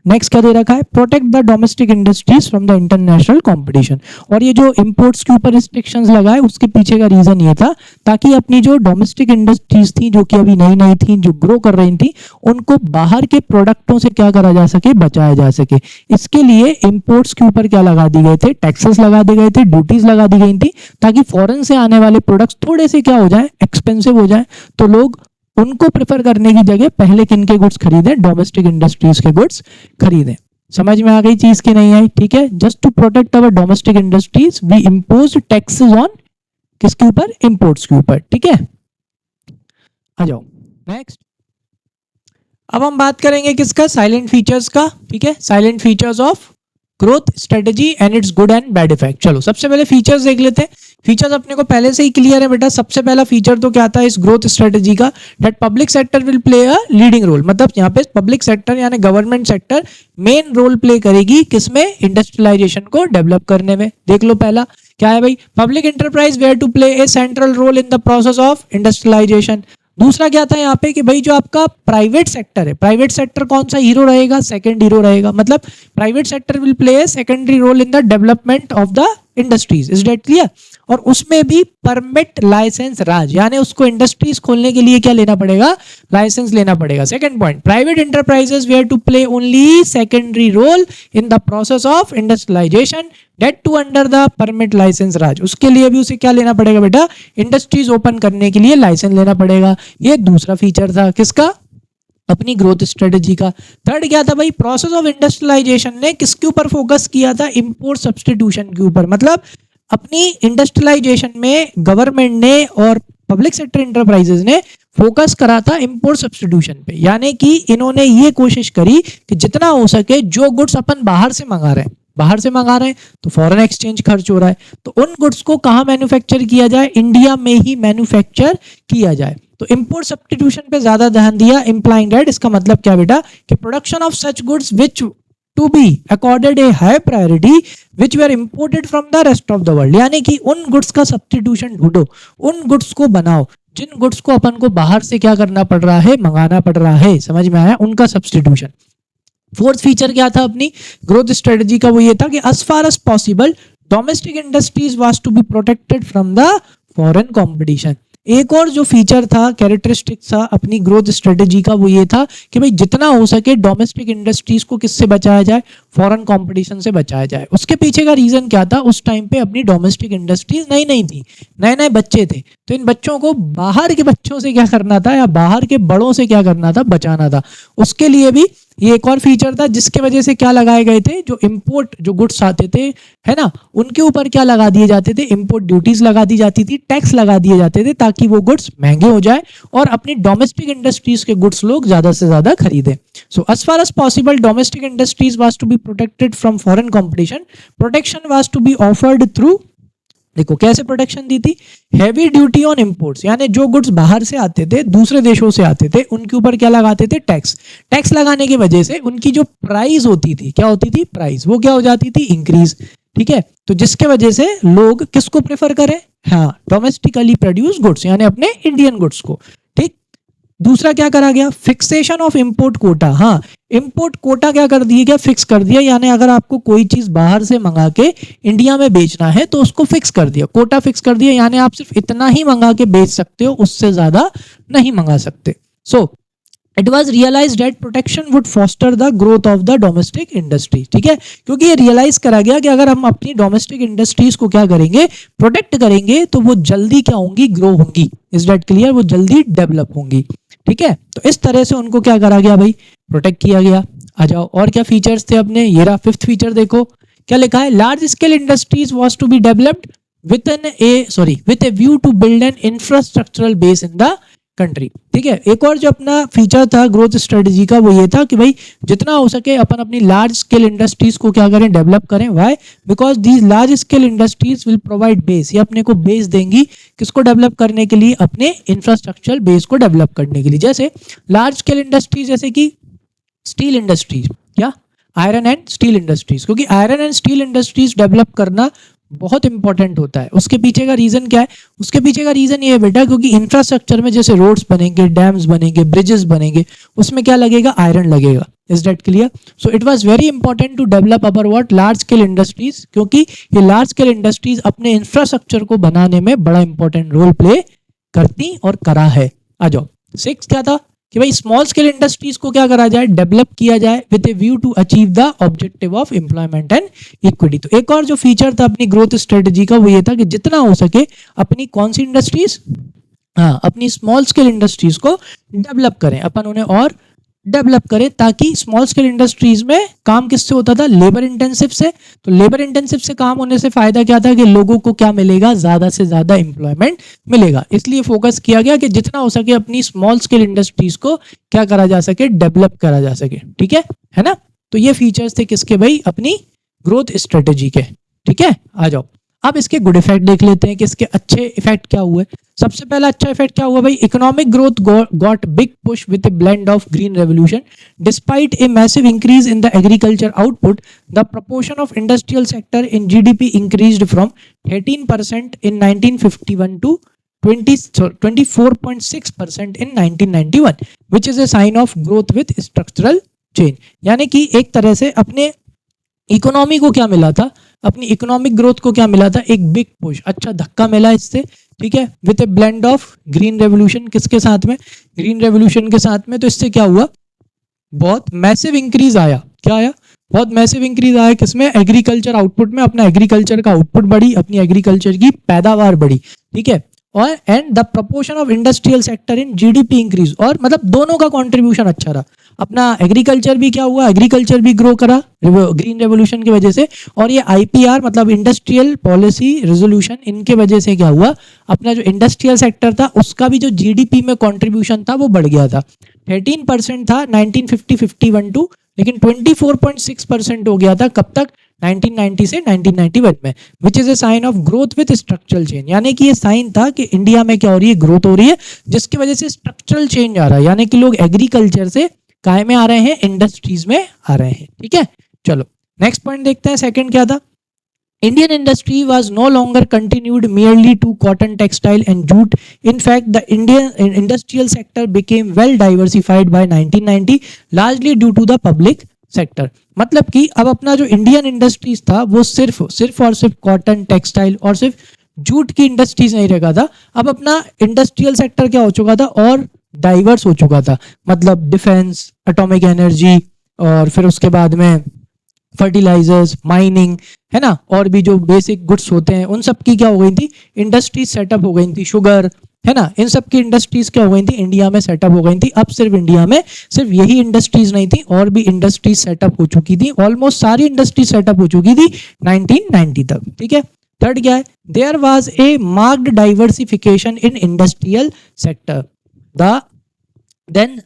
A: नेक्स्ट क्या दे रखा है, protect the domestic industries from the international competition. और ये जो इंपोर्ट्स के ऊपर रिस्ट्रिक्शंस लगाए उसके पीछे का रीजन ये था ताकि अपनी जो डोमेस्टिक इंडस्ट्रीज थी जो कि अभी नई नई थी, जो ग्रो कर रही थी, उनको बाहर के प्रोडक्टों से क्या करा जा सके, बचाया जा सके। इसके लिए इंपोर्ट्स के ऊपर क्या लगा दिए गए थे, टैक्सेस लगा दिए गए थे, ड्यूटीज लगा दी गई थी, ताकि फॉरेन से आने वाले प्रोडक्ट्स थोड़े से क्या हो जाए, एक्सपेंसिव हो जाए, तो लोग उनको प्रेफर करने की जगह पहले किनके गुड्स खरीदें, डोमेस्टिक इंडस्ट्रीज के गुड्स खरीदें। समझ में आ गई चीज की नहीं आई, ठीक है। Just to protect our domestic industries we impose taxes on किसके ऊपर, इंपोर्ट्स के ऊपर। ठीक है, आ जाओ नेक्स्ट। अब हम बात करेंगे किसका, साइलेंट फीचर्स का। ठीक है, salient features of growth strategy and it's good and bad effect. चलो सबसे पहले फीचर्स देख लेते हैं। फीचर्स अपने को पहले से ही क्लियर है बेटा। सबसे पहला फीचर तो क्या था इस ग्रोथ स्ट्रेटेजी का, that public sector will play a leading role. मतलब यहाँ पे पब्लिक सेक्टर यानी government sector main role play करेगी किसमें, इंडस्ट्रियलाइजेशन को डेवलप करने में। देख लो पहला क्या है भाई, public enterprise were to play a central role in the process of industrialisation. दूसरा क्या था यहाँ पे कि भाई जो आपका प्राइवेट सेक्टर है, प्राइवेट सेक्टर कौन सा हीरो रहेगा, सेकंड हीरो रहेगा। मतलब private sector will play a secondary role in the development of the industries, is that clear. और उसमें भी परमिट लाइसेंस राज, यानी उसको इंडस्ट्रीज खोलने के लिए क्या लेना पड़ेगा, लाइसेंस लेना पड़ेगा। Second point, private enterprises were to play only secondary role in the process of industrialization, date to under the permit license Raj. उसके लिए भी उसे क्या लेना पड़ेगा बेटा, इंडस्ट्रीज ओपन करने के लिए लाइसेंस लेना पड़ेगा। ये दूसरा फीचर था किसका, अपनी ग्रोथ स्ट्रेटेजी का। थर्ड क्या था भाई, प्रोसेस ऑफ इंडस्ट्रियलाइजेशन ने किसके ऊपर फोकस किया था, इंपोर्ट सब्स्टिट्यूशन के ऊपर। मतलब अपनी इंडस्ट्रियलाइजेशन में गवर्नमेंट ने और पब्लिक सेक्टर इंटरप्राइजेज ने फोकस करा था इंपोर्ट सब्स्टिट्यूशन पे, यानी कि इन्होंने ये कोशिश करी कि जितना हो सके जो गुड्स अपन बाहर से मंगा रहे हैं, बाहर से मंगा रहे हैं तो फॉरेन एक्सचेंज खर्च हो रहा है, तो उन गुड्स को कहाँ मैन्युफैक्चर किया जाए, इंडिया में ही मैन्युफैक्चर किया जाए। तो इंपोर्ट सब्स्टिट्यूशन पे ज्यादा ध्यान दिया, इंप्लाइंग दैट, इसका मतलब क्या बेटा कि production of such goods which to be accorded a high priority which we are imported from the rest of the world. यानी कि उन गुड्स का सब्स्टिट्यूशन ढूंढो, उन गुड्स को बनाओ जिन गुड्स को अपन को बाहर से क्या करना पड़ रहा है, मंगाना पड़ रहा है। समझ में आया, उनका सब्स्टिट्यूशन। फोर्थ फीचर क्या था अपनी ग्रोथ स्ट्रेटजी का, वो ये था कि as far as possible domestic industries was to be protected from the foreign competition. एक और जो फीचर था, कैरेक्टरिस्टिक था अपनी ग्रोथ स्ट्रेटेजी का, वो ये था कि भाई जितना हो सके डोमेस्टिक इंडस्ट्रीज को किससे बचाया जाए, फॉरेन कंपटीशन से बचाया जाए। उसके पीछे का रीजन क्या था, उस टाइम पे अपनी डोमेस्टिक इंडस्ट्रीज नई नई थी, नए नए बच्चे थे, तो इन बच्चों को बाहर के बच्चों से क्या करना था या बाहर के बड़ों से क्या करना था, बचाना था। उसके लिए भी ये एक और फीचर था जिसके वजह से क्या लगाए गए थे, जो इंपोर्ट जो गुड्स आते थे, है ना, उनके ऊपर क्या लगा दिए जाते थे, इंपोर्ट ड्यूटीज लगा दी जाती थी, टैक्स लगा दिए जाते थे, ताकि वो गुड्स महंगे हो जाए और अपनी डोमेस्टिक इंडस्ट्रीज के गुड्स लोग ज्यादा से ज्यादा खरीदें। So as far as possible domestic industries was to be protected from foreign competition, protection was to be offered through, देखो कैसे प्रोटेक्शन दी थी, हैवी ड्यूटी ऑन इंपोर्ट्स, यानी जो गुड्स बाहर से आते थे, दूसरे देशों से आते थे, उनके ऊपर क्या लगाते थे, टैक्स। टैक्स लगाने की वजह से उनकी जो प्राइस होती थी, क्या होती थी, प्राइस, वो क्या हो जाती थी, इंक्रीज। ठीक है, तो जिसके वजह से लोग किसको प्रेफर करें, हाँ, डोमेस्टिकली प्रोड्यूस गुड्स, यानी अपने इंडियन गुड्स को। ठीक, दूसरा क्या करा गया, फिक्सेशन ऑफ इंपोर्ट कोटा, हाँ, इंपोर्ट कोटा क्या कर दिया गया, फिक्स कर दिया, यानी अगर आपको कोई चीज बाहर से मंगा के इंडिया में बेचना है तो उसको फिक्स कर दिया, कोटा फिक्स कर दिया, यानी आप सिर्फ इतना ही मंगा के बेच सकते हो, उससे ज्यादा नहीं मंगा सकते। So it was realise that protection would foster the growth of the domestic industry. ठीक है, क्योंकि ये रियलाइज करा गया कि अगर हम अपनी डोमेस्टिक इंडस्ट्रीज को क्या करेंगे, प्रोटेक्ट करेंगे, तो वो जल्दी क्या होंगी, ग्रो होंगी। इज दैट क्लियर, वो जल्दी डेवलप होंगी। ठीक है, तो इस तरह से उनको क्या करा गया भाई, प्रोटेक्ट किया गया। आ जाओ, और क्या फीचर्स थे अपने, ये रहा फिफ्थ फीचर, देखो क्या लिखा है, large scale industries was to be developed with a view to build an infrastructural base in the country. ठीक है, एक और जो अपना फीचर था ग्रोथ स्ट्रेटजी का, वो ये था कि भाई जितना हो सके अपन अपनी लार्ज स्केल इंडस्ट्रीज को क्या करें, डेवलप करें। Why, because these large scale industries will provide base, ये अपने को बेस देंगी, किसको डेवलप करने के लिए, अपने इंफ्रास्ट्रक्चर बेस को डेवलप करने के लिए। जैसे लार्ज स्केल इंडस्ट्रीज, जैसे कि स्टील इंडस्ट्रीज, क्या, आयरन एंड स्टील इंडस्ट्रीज, क्योंकि iron and steel industries develop करना बहुत इंपॉर्टेंट होता है। उसके पीछे का रीजन क्या है, उसके पीछे का रीजन ये है बेटा, क्योंकि इंफ्रास्ट्रक्चर में जैसे रोड्स बनेंगे, डैम्स बनेंगे, ब्रिजेस बनेंगे, उसमें क्या लगेगा, आयरन लगेगा। Is that clear? So it was very important to develop our what, large scale industries, क्योंकि ये लार्ज स्केल इंडस्ट्रीज अपने इंफ्रास्ट्रक्चर को बनाने में बड़ा इंपॉर्टेंट रोल प्ले करती और करा है। आ जाओ, सिक्स क्या था कि भाई स्मॉल स्केल इंडस्ट्रीज को क्या करा जाए, डेवलप किया जाए with a view to achieve the objective of employment and equity. तो एक और जो फीचर था अपनी ग्रोथ स्ट्रेटजी का, वो ये था कि जितना हो सके अपनी कौन सी इंडस्ट्रीज, हाँ, अपनी स्मॉल स्केल इंडस्ट्रीज को डेवलप करें, अपन उन्हें और डेवलप करें, ताकि स्मॉल स्केल इंडस्ट्रीज में काम किससे होता था, लेबर इंटेंसिव से। तो लेबर इंटेंसिव से काम होने से फायदा क्या था कि लोगों को क्या मिलेगा, ज्यादा से ज्यादा एम्प्लॉयमेंट मिलेगा। इसलिए फोकस किया गया कि जितना हो सके अपनी स्मॉल स्केल इंडस्ट्रीज को क्या करा जा सके, डेवलप करा जा सके। ठीक है ना, तो ये फीचर्स थे किसके भाई, अपनी ग्रोथ स्ट्रेटेजी के। ठीक है, आ जाओ, अब इसके गुड इफेक्ट देख लेते हैं कि इसके अच्छे इफेक्ट क्या हुए। सबसे पहला अच्छा इफेक्ट क्या हुआ भाई, economic growth got big push with A blend of green revolution despite a massive increase in the agriculture output the proportion of industrial sector in GDP increased from 13% in 1951 to 24.6% in 1991 which is a sign of growth with structural change। यानी कि एक तरह से अपने economy को क्या मिला था, अपनी इकोनॉमिक ग्रोथ को क्या मिला था, एक बिग पुश, अच्छा धक्का मिला इससे। ठीक है, with A blend of green revolution, किसके साथ में, ग्रीन रेवोल्यूशन के साथ में। तो इससे क्या हुआ, बहुत मैसिव इंक्रीज आया, क्या आया, बहुत मैसिव इंक्रीज आया किसमें, एग्रीकल्चर आउटपुट में, अपना एग्रीकल्चर का आउटपुट बढ़ी, अपनी एग्रीकल्चर की पैदावार बढ़ी। ठीक है, और and the proportion of industrial sector in GDP increase, और मतलब दोनों का कंट्रीब्यूशन अच्छा रहा, अपना एग्रीकल्चर भी क्या हुआ, एग्रीकल्चर भी ग्रो करा ग्रीन रेवोल्यूशन की वजह से, और ये आईपीआर मतलब इंडस्ट्रियल पॉलिसी रेजोल्यूशन, इनके वजह से क्या हुआ, अपना जो इंडस्ट्रियल सेक्टर था उसका भी जो जीडीपी में कंट्रीब्यूशन था वो बढ़ गया था। 13% था 1950-51 टू, लेकिन 24.6% हो गया था कब तक, 1990 से 1991 में, which is a sign of growth with structural change. यानी कि ये साइन था कि इंडिया में क्या हो रही है, ग्रोथ हो रही है, जिसकी वजह से स्ट्रक्चरल चेंज आ रहा है, यानी कि लोग एग्रीकल्चर से काय में आ रहे हैं, इंडस्ट्रीज में आ रहे हैं। ठीक है, चलो नेक्स्ट पॉइंट देखते हैं, सेकंड क्या था, Indian industry was no longer continued merely to cotton, textile and jute. In fact, the Indian industrial sector became well diversified by 1990, largely due to the public sector. मतलब कि अब अपना जो Indian industries था वो सिर्फ और सिर्फ कॉटन, टेक्सटाइल और सिर्फ जूट की इंडस्ट्रीज नहीं रखा था। अब अपना इंडस्ट्रियल सेक्टर क्या हो चुका था और डाइवर्स हो चुका था, मतलब डिफेंस, एटॉमिक एनर्जी, और फिर उसके बाद में फर्टिलाइजर्स, माइनिंग, है ना, और भी जो बेसिक गुड्स होते हैं उन सब की क्या हो गई थी, इंडस्ट्रीज सेटअप हो गई थी। शुगर, है ना, इन सब की इंडस्ट्रीज क्या हो गई थी, इंडिया में सेटअप हो गई थी। अब सिर्फ इंडिया में सिर्फ यही इंडस्ट्रीज नहीं थी, और भी इंडस्ट्रीज सेटअप हो चुकी थी। ऑलमोस्ट सारी इंडस्ट्री सेटअप हो चुकी थी 1990 तक। ठीक है। थर्ड क्या है, there was a marked diversification in industrial sector. The then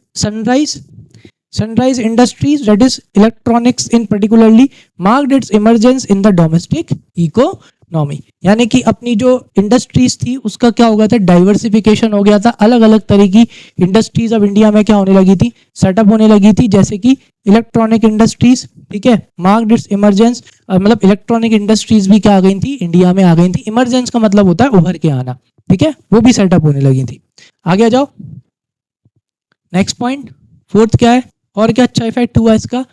A: Sunrise Industries, that is electronics in particularly, marked its emergence in the domestic economy. यानी कि अपनी जो इंडस्ट्रीज थी उसका क्या हो गया था, डाइवर्सिफिकेशन हो गया था। अलग अलग तरह की इंडस्ट्रीज अब इंडिया में क्या होने लगी थी, सेटअप होने लगी थी, जैसे कि इलेक्ट्रॉनिक इंडस्ट्रीज। ठीक है, मार्क्ड इट्स इमरजेंस, मतलब इलेक्ट्रॉनिक इंडस्ट्रीज भी क्या आ गई थी, इंडिया में आ गई थी। इमरजेंस का मतलब होता है उभर के आना। ठीक है, वो भी सेटअप होने लगी थी। आगे आ जाओ, नेक्स्ट पॉइंट, फोर्थ क्या है, और क्या अच्छा इफेक्ट हुआ इसका,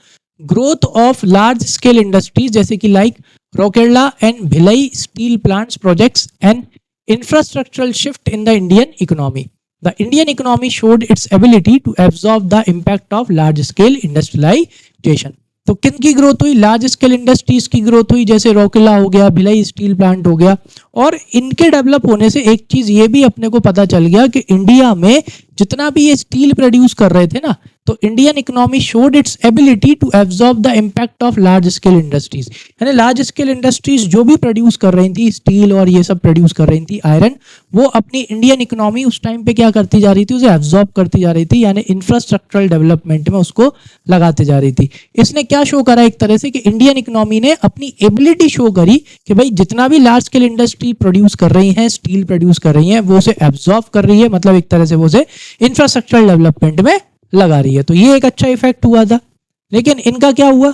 A: growth of large scale industries, जैसे कि like Rourkela and Bhilai steel plants projects and infrastructural shift in the Indian economy. The Indian economy showed its ability to absorb the impact of large scale industrialisation. तो किन की growth हुई, large scale industries की growth हुई, जैसे रोकेला हो गया, भिलाई स्टील प्लांट हो गया। और इनके डेवलप होने से एक चीज ये भी अपने को पता चल गया कि इंडिया में जितना भी ये स्टील प्रोड्यूस कर रहे थे ना, तो Indian economy showed its ability to absorb the impact of large scale industries. यानी लार्ज स्केल इंडस्ट्रीज जो भी प्रोड्यूस कर रही थी, स्टील और ये सब प्रोड्यूस कर रही थी, आयरन, वो अपनी इंडियन इकोनॉमी उस टाइम पे क्या करती जा रही थी, उसे एब्जॉर्ब करती जा रही थी, यानी इंफ्रास्ट्रक्चरल डेवलपमेंट में उसको लगाते जा रही थी। इसने क्या शो करा एक तरह से कि इंडियन इकोनॉमी ने अपनी एबिलिटी शो करी कि भाई जितना भी लार्ज स्केल इंडस्ट्री प्रोड्यूस कर रही है, स्टील प्रोड्यूस कर रही है, वो उसे एब्जॉर्ब कर रही है, मतलब एक तरह से वो उसे इंफ्रास्ट्रक्चरल डेवलपमेंट में लगा रही है। तो ये एक अच्छा इफेक्ट हुआ था। लेकिन इनका क्या हुआ,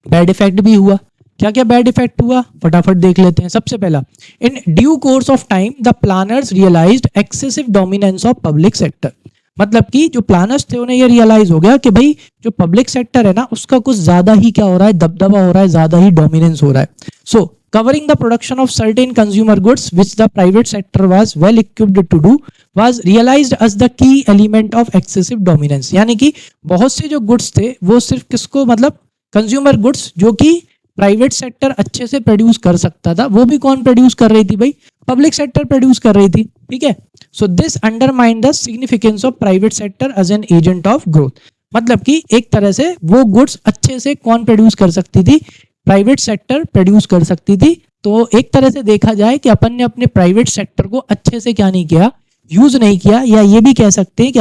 A: बैड इफेक्ट भी हुआ। क्या क्या बैड इफेक्ट हुआ, फटाफट देख लेते हैं। सबसे पहला, in due course of time the planners realised excessive dominance of public sector. मतलब कि जो प्लानर्स थे उन्हें ये रियलाइज हो गया कि भाई जो पब्लिक सेक्टर है ना, उसका कुछ ज्यादा ही क्या हो रहा है, दबदबा हो रहा है, ज्यादा ही डोमिनेंस हो रहा है। सो covering the production of certain consumer goods which the private sector was well equipped to do was realized as the key element of excessive dominance। यानी कि बहुत से जो गुड्स थे वो सिर्फ किसको, मतलब कंज्यूमर गुड्स जो कि प्राइवेट सेक्टर अच्छे से प्रोड्यूस कर सकता था, वो भी कौन प्रोड्यूस कर रही थी भाई, पब्लिक सेक्टर प्रोड्यूस कर रही थी। ठीक है, so this undermine the significance of private sector as an agent of growth. मतलब कि एक तरह से वो गुड्स अच्छे से कौन प्रोड्यूस कर सकती थी, प्राइवेट सेक्टर प्रोड्यूस कर सकती थी। तो एक तरह से देखा जाए कि अपन ने अपने प्राइवेट सेक्टर को अच्छे से क्या नहीं किया, यूज नहीं किया, या ये भी कह सकते हैं कि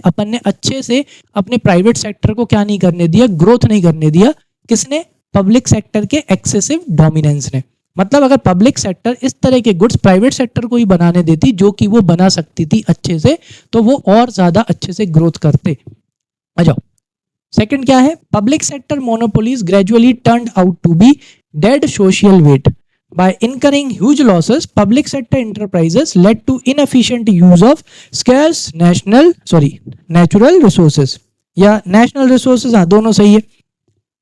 A: अपन ने अच्छे से अपने प्राइवेट सेक्टर को क्या नहीं करने दिया, ग्रोथ नहीं करने दिया। किसने, पब्लिक सेक्टर के एक्सेसिव डोमिनेंस ने। मतलब अगर पब्लिक सेक्टर इस तरह के गुड्स प्राइवेट सेक्टर को ही बनाने देती जो कि वो बना सकती थी अच्छे से, तो वो और ज्यादा अच्छे से ग्रोथ करते। आ जाओ, सेकंड क्या है, public sector monopolies gradually turned out to be dead social weight by incurring huge losses. Public sector enterprises led to inefficient use of scarce natural resources या national resources, हाँ दोनों सही है।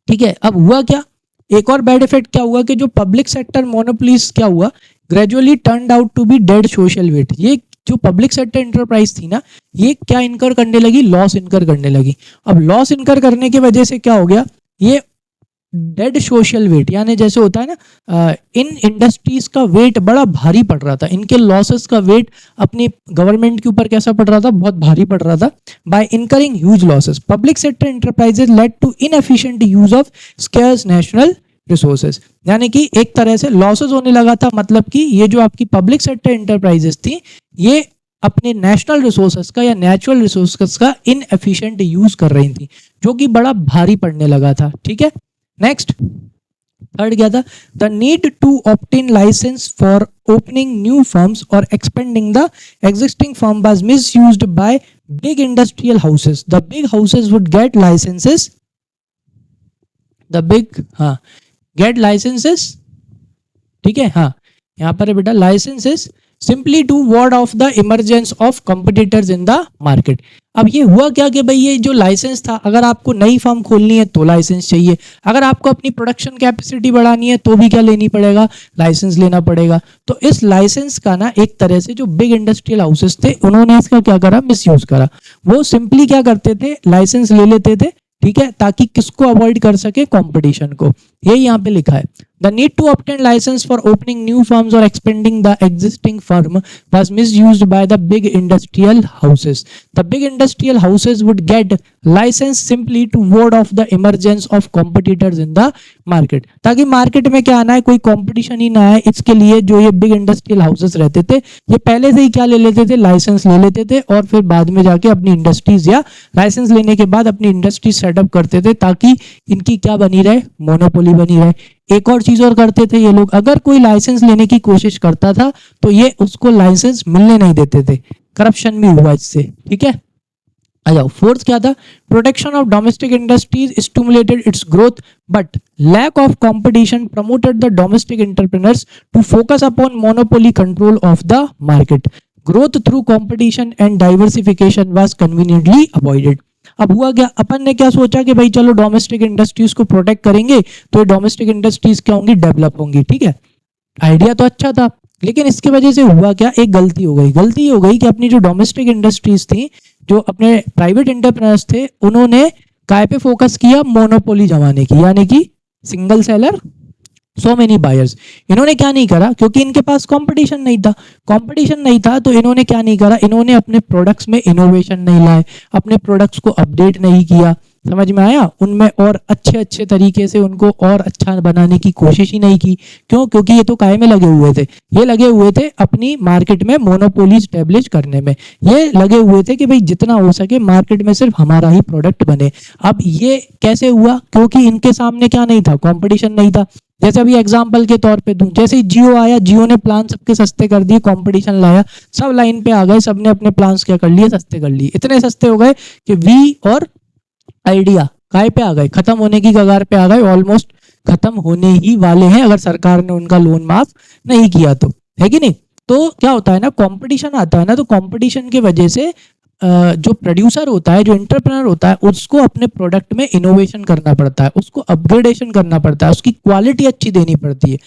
A: ठीक है, अब हुआ क्या, एक और बैड इफेक्ट क्या हुआ कि जो पब्लिक सेक्टर मोनोपोलीज क्या हुआ, gradually turned out to be dead social weight. ये जो पब्लिक सेक्टर एंटरप्राइज थी ना, ये क्या इनकर करने लगी, लॉस इनकर करने लगी। अब लॉस इनकर करने की वजह से क्या हो गया, ये डेड सोशल वेट, यानी जैसे होता है ना, इन इंडस्ट्रीज का वेट बड़ा भारी पड़ रहा था, इनके लॉसेस का वेट अपनी गवर्नमेंट के ऊपर कैसा पड़ रहा था, बहुत भारी पड़ रहा था। By incurring huge losses public sector enterprises led to inefficient use of scarce national resources. यानी कि एक तरह से लॉसेस होने लगा था, मतलब कि ये जो आपकी पब्लिक सेक्टर एंटरप्राइजेस थी, ये अपने नेशनल रिसोर्सेज का या नेचुरल रिसोर्सेज का इनएफिशिएंट यूज कर रही थी, जो कि बड़ा भारी पड़ने लगा था। ठीक है, नेक्स्ट थर्ड क्या था, the need to obtain license for opening new firms और expanding the existing firm was misused by big industrial houses. The big houses would get licenses, get licenses. ठीक है, हाँ यहाँ पर है बेटा, licenses simply to ward off the emergence of competitors in the market. अब ये हुआ क्या कि भाई ये जो लाइसेंस था, अगर आपको नई फर्म खोलनी है तो लाइसेंस चाहिए, अगर आपको अपनी प्रोडक्शन कैपेसिटी बढ़ानी है तो भी क्या लेनी पड़ेगा, लाइसेंस लेना पड़ेगा। तो इस लाइसेंस का ना एक तरह से जो बिग इंडस्ट्रियल हाउसेस थे उन्होंने इसका क्या करा, मिसयूज करा। वो सिंपली क्या करते थे, लाइसेंस ले लेते थे, ठीक है, ताकि किसको अवॉइड कर सके, कंपटीशन को। यही यहाँ पे लिखा है, the need to obtain license for opening new firms और expanding the existing firm was misused by the big industrial houses. The big industrial houses would get license simply to ward off the emergence of competitors in the market, ताकि market में क्या आना है, कोई competition ही ना आए। इसके लिए जो ये बिग इंडस्ट्रियल हाउसेस रहते थे ये पहले से ही क्या ले लेते थे, लाइसेंस ले लेते थे, और फिर बाद में जाके अपनी इंडस्ट्रीज या लाइसेंस लेने के बाद अपनी इंडस्ट्री सेटअप करते थे, ताकि इनकी क्या बनी रहे, मोनोपोली बनी रहे। एक और चीज और करते थे ये लोग, अगर कोई लाइसेंस लेने की कोशिश करता था तो ये उसको लाइसेंस मिलने नहीं देते थे। करप्शन भी हुआ इससे, ठीक है। आ जाओ, फोर्थ क्या था, protection of domestic industries stimulated its growth but lack of competition promoted the domestic entrepreneurs to focus upon monopoly control of the market. Growth through competition and diversification was conveniently avoided. अब हुआ क्या, अपन ने क्या सोचा कि भाई चलो domestic industries को प्रोटेक्ट करेंगे तो डोमेस्टिक इंडस्ट्रीज क्या होंगी, डेवलप होंगी, ठीक है। आइडिया तो अच्छा था, लेकिन इसकी वजह से हुआ क्या, एक गलती हो गई। गलती ये हो गई कि अपनी जो डोमेस्टिक इंडस्ट्रीज थी, जो अपने प्राइवेट एंटरप्रेन्योर्स थे, उन्होंने काय पे फोकस किया, मोनोपोली जमाने की, यानी कि single seller so many buyers. इन्होंने क्या नहीं करा, क्योंकि इनके पास कंपटीशन नहीं था, कंपटीशन नहीं था तो इन्होंने क्या नहीं करा, इन्होंने अपने प्रोडक्ट्स में इनोवेशन नहीं लाए, अपने प्रोडक्ट्स को अपडेट नहीं किया, समझ में आया, उनमें और अच्छे अच्छे तरीके से उनको और अच्छा बनाने की कोशिश ही नहीं की। क्यों, क्योंकि ये तो काय में लगे हुए थे, ये लगे हुए थे अपनी मार्केट में मोनोपोली स्टैब्लिश करने में, ये लगे हुए थे कि भाई जितना हो सके मार्केट में सिर्फ हमारा ही प्रोडक्ट बने। अब ये कैसे हुआ, क्योंकि इनके सामने क्या नहीं था, कॉम्पिटिशन नहीं था। जैसे अभी एग्जाम्पल के तौर पे दूं, जैसे जियो आया, जियो ने प्लान सबके सस्ते कर दिए, कंपटीशन लाया, सब लाइन पे आ गए, सबने अपने प्लान्स क्या कर लिए, सस्ते कर लिए। इतने सस्ते हो गए कि वी और आइडिया काय पे आ गए, खत्म होने की कगार पे आ गए, ऑलमोस्ट खत्म होने ही वाले हैं अगर सरकार ने उनका लोन माफ नहीं किया तो, है कि नहीं। तो क्या होता है ना, कंपटीशन आता है ना, तो कंपटीशन की वजह से जो प्रोड्यूसर होता है, जो एंटरप्रेन्योर होता है, उसको अपने प्रोडक्ट में इनोवेशन करना पड़ता है, उसको अपग्रेडेशन करना पड़ता है, उसकी क्वालिटी अच्छी देनी पड़ती है।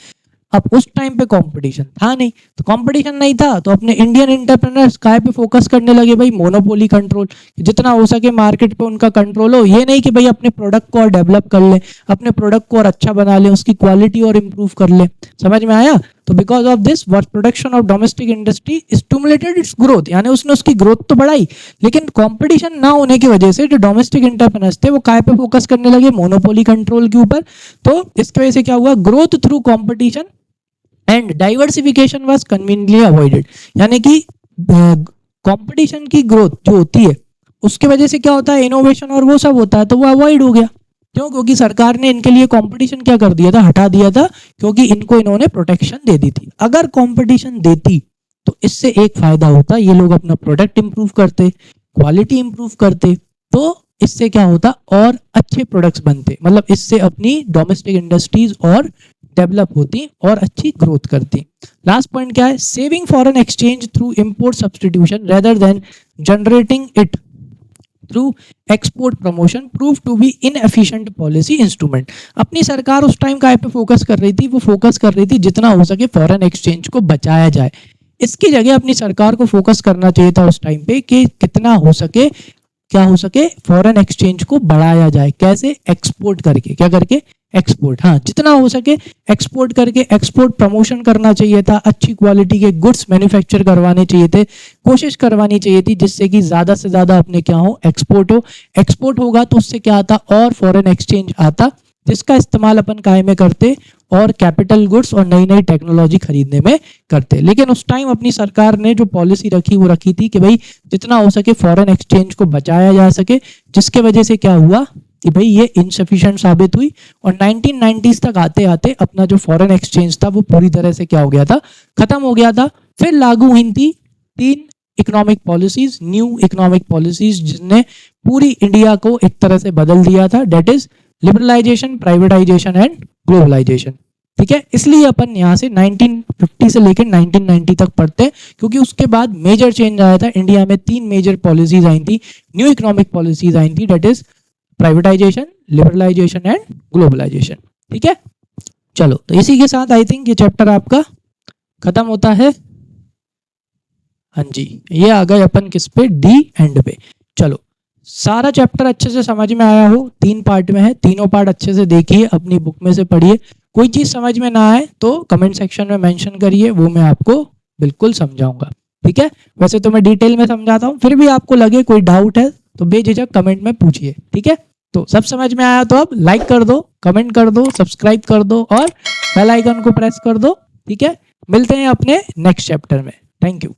A: अब उस टाइम पे कंपटीशन था नहीं, तो कंपटीशन नहीं था तो अपने इंडियन एंटरप्रेन्योर्स काय पे फोकस करने लगे, भाई मोनोपोली कंट्रोल, जितना हो सके मार्केट पे उनका कंट्रोल हो। ये नहीं कि भाई अपने प्रोडक्ट को और डेवलप कर ले, अपने प्रोडक्ट को और अच्छा बना ले, उसकी क्वालिटी और इम्प्रूव कर ले, समझ में आया। तो because of this work production of domestic industry stimulated its growth, यानी उसने उसकी ग्रोथ तो बढ़ाई, लेकिन कंपटीशन ना होने की वजह से जो डोमेस्टिक एंटरप्रेन्योर्स थे वो काय पे फोकस करने लगे, मोनोपोली कंट्रोल के ऊपर। तो इसकी वजह से क्या हुआ, growth through competition and diversification was conveniently avoided, यानी कि कंपटीशन की ग्रोथ जो होती है उसके वजह से क्या होता है, इनोवेशन और वो सब होता है, तो वो अवॉइड हो गया। क्यों, क्योंकि सरकार ने इनके लिए कंपटीशन क्या कर दिया था, हटा दिया था, क्योंकि इनको इन्होंने प्रोटेक्शन दे दी थी। अगर कंपटीशन देती तो इससे एक फायदा होता, ये लोग अपना प्रोडक्ट इंप्रूव करते, क्वालिटी इंप्रूव करते, तो इससे क्या होता, और अच्छे प्रोडक्ट्स बनते, मतलब इससे अपनी डोमेस्टिक इंडस्ट्रीज और डेवलप होती और अच्छी ग्रोथ करती। लास्ट पॉइंट क्या है, saving foreign exchange through import substitution rather than generating it through export promotion prove to be inefficient policy instrument. अपनी सरकार उस टाइम काय पे फोकस कर रही थी, वो फोकस कर रही थी जितना हो सके फॉरेन एक्सचेंज को बचाया जाए। इसकी जगह अपनी सरकार को फोकस करना चाहिए था उस टाइम पे कि कितना हो सके, क्या हो सके, फॉरेन एक्सचेंज को बढ़ाया जाए। कैसे, एक्सपोर्ट करके, क्या करके, एक्सपोर्ट, हाँ जितना हो सके एक्सपोर्ट करके एक्सपोर्ट प्रमोशन करना चाहिए था, अच्छी क्वालिटी के गुड्स मैन्युफैक्चर करवाने चाहिए थे, कोशिश करवानी चाहिए थी जिससे कि ज्यादा से ज्यादा अपने क्या हो, एक्सपोर्ट हो। एक्सपोर्ट होगा तो उससे क्या आता, और फॉरेन एक्सचेंज आता, जिसका इस्तेमाल अपन काय में करते, और कैपिटल गुड्स और नई नई टेक्नोलॉजी खरीदने में करते। लेकिन उस टाइम अपनी सरकार ने जो पॉलिसी रखी वो रखी थी कि भाई जितना हो सके फॉरेन एक्सचेंज को बचाया जा सके, जिसके वजह से क्या हुआ कि भाई ये इनसफिशिएंट साबित हुई, और 1990s तक आते आते अपना जो फॉरेन एक्सचेंज था वो पूरी तरह से क्या हो गया था, खत्म हो गया था। फिर लागू हुई थी 3 economic policies, new economic policies, जिसने पूरी इंडिया को एक तरह से बदल दिया था, that is liberalisation, privatisation and globalisation. ठीक है, इसलिए अपन यहाँ से 1950 से लेकर 1990 तक पढ़ते हैं, क्योंकि उसके बाद मेजर चेंज आया था इंडिया में। 3 मेजर पॉलिसीज आई थी, न्यू इकोनॉमिक पॉलिसीज आई थी, that is privatisation, liberalisation and globalisation. ठीक है, चलो तो इसी के साथ आई थिंक ये चैप्टर आपका खत्म होता है। हाँ जी, ये आ गए अपन किस पे, डी एंड पे। चलो, सारा चैप्टर अच्छे से समझ में आया हो, 3 पार्ट में है, तीनों पार्ट अच्छे से देखिए, अपनी बुक में से पढ़िए। कोई चीज समझ में ना आए तो कमेंट सेक्शन में मेंशन करिए, वो मैं आपको बिल्कुल समझाऊंगा। ठीक है, वैसे तो मैं डिटेल में समझाता हूँ, फिर भी आपको लगे कोई डाउट है तो बेझिझक कमेंट में पूछिए। ठीक है, तो सब समझ में आया तो अब लाइक कर दो, कमेंट कर दो, सब्सक्राइब कर दो और बेल आइकन को प्रेस कर दो। ठीक है, मिलते हैं अपने नेक्स्ट चैप्टर में। Thank you.